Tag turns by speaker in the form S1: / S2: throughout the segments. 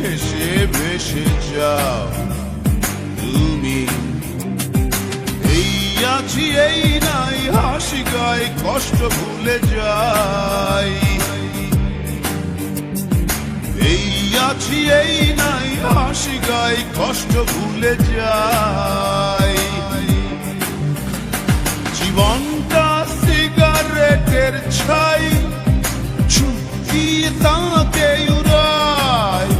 S1: হেসে ভেসে যাও তুমি। এই আছি এই নাই হাসি গায় কষ্ট ভুলে যাই। এই আছি এই নাই হাসি গায় কষ্ট ভুলে যাই। জীবনটা সিগারেটের ছাই ছুটিয়ে তাকে উড়াই।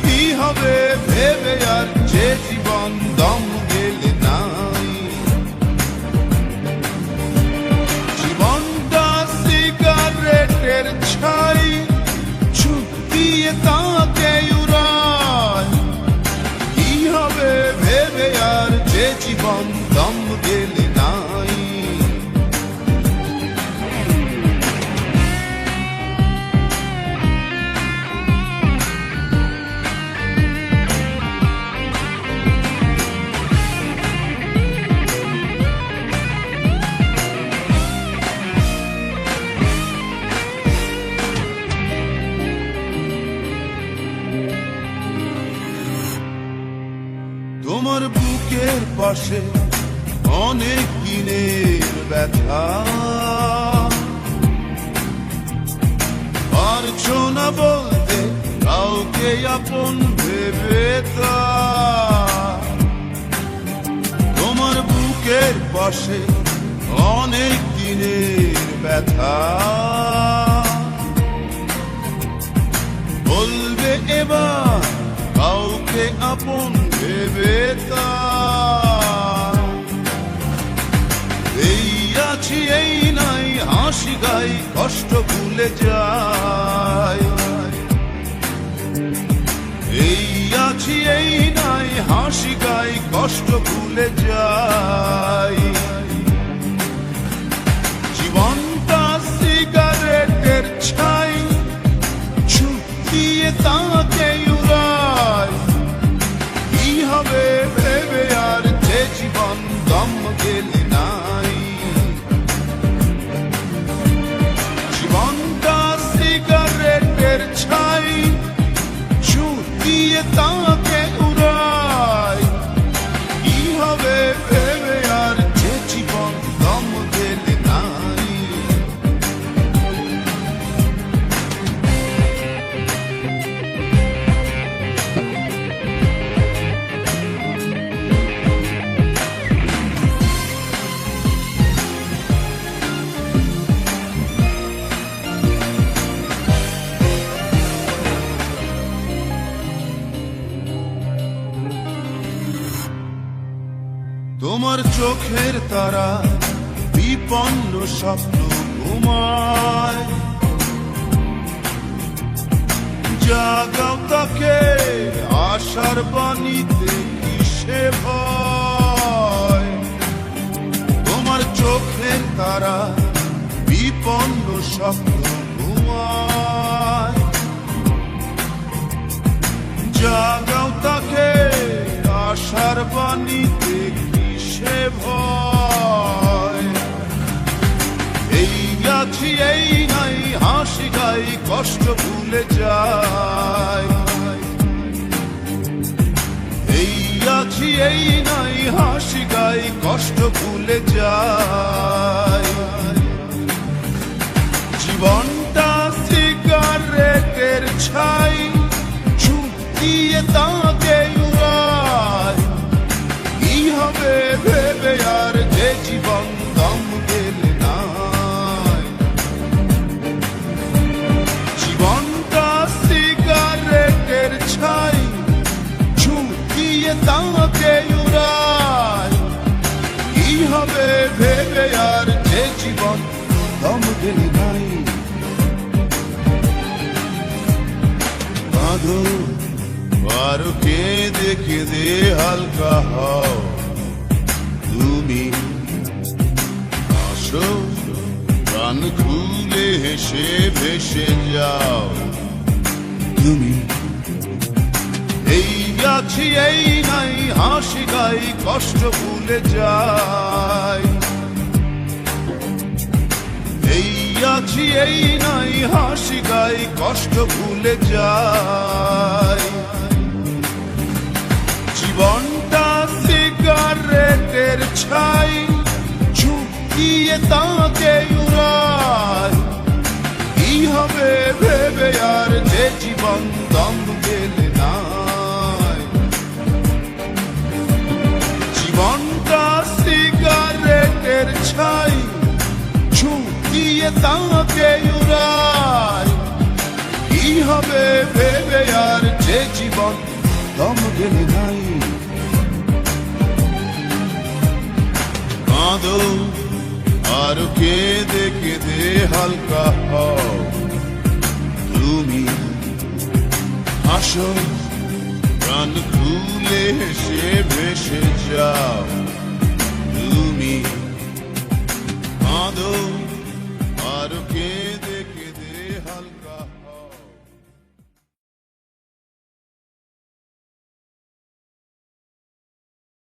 S1: কি হবে ভেবে আর যে জীবন দম গেলে নাই। জীবনটা সিগারেটের ছাই ছুটিয়ে তাকে উড়াই। কি হবে ভেবে আর যে জীবন দম গেলে নাই। তোমার বুকের পাশে অনেক দিনের ব্যথা, পারছো না বলতে কাউকে আপন ভেবে তা। তোমার বুকের পাশে অনেক দিনের ব্যথা, বলবে এবার কাউকে আপন ভেবে তা। এই আছি এই নাই হাসি গাই কষ্ট ভুলে যাই। এই আছি এই নাই হাসি গাই কষ্ট ভুলে যাই। জীবনটা সিগারেটের ছাই ছুটিয়ে তাকে উড়াই। কি হবে ভেবে আর যে জীবন দম গেলে নাই। জীবনটা সিগারেটের ছাই ছুটিয়ে তাকে উড়াই। কি হবে ভেবে আর যে জীবন দম গেলে নাই। তোমার চোখের তারা বিপন্ন স্বপ্ন ঘুমায়। জাগাও তাকে আশার বাণীতে কিসে ভয়। তোমার চোখের তারা বিপন্ন স্বপ্ন ঘুমায়। জাগাও তাকে আশার বাণীতে কিসে ভয়। এই আছি এই নাই হাসি গাই কষ্ট ভুলে যাই। এই আছি এই নাই হাসি গাই কষ্ট ভুলে যাই। জীবনটা সিগারেটের ছাই ছুটিয়ে তাকে উড়াই। কি হবে ভেবে আর যে জীবন দম গেলে নাই। জীবনটা সিগারেটের ছাই ছুটিয়ে তাকে উড়াই। কি হবে ভেবে আর যে জীবন দম গেলে নাই। বাঁধো আরো কেঁদে কেঁদে হালকা হও তুমি। আসো প্রাণ খুলে হেসে ভেসে যাও তুমি। এই আছি এই নাই হাসি গাই কষ্ট ভুলে যাই। এই আছি এই নাই হাসি গাই কষ্ট ভুলে যাই জীবনটা সিগারেটের ছাই ঝুঁকিয়ে তাকে উড়াই কি হবে ভেবে আর যে জীবন দম গেলে নাই জীবনটা সিগারেটের ছাই ঝুঁকিয়ে তাকে উড়াই কি হবে ভেবে আর যে জীবন দম গেলে নাই কাঁদো আর কেঁদে কেঁদে হালকা হও তুমি হাসো প্রাণ খুলে হেসে ভেসে যাও তুমি কাঁদো আর কে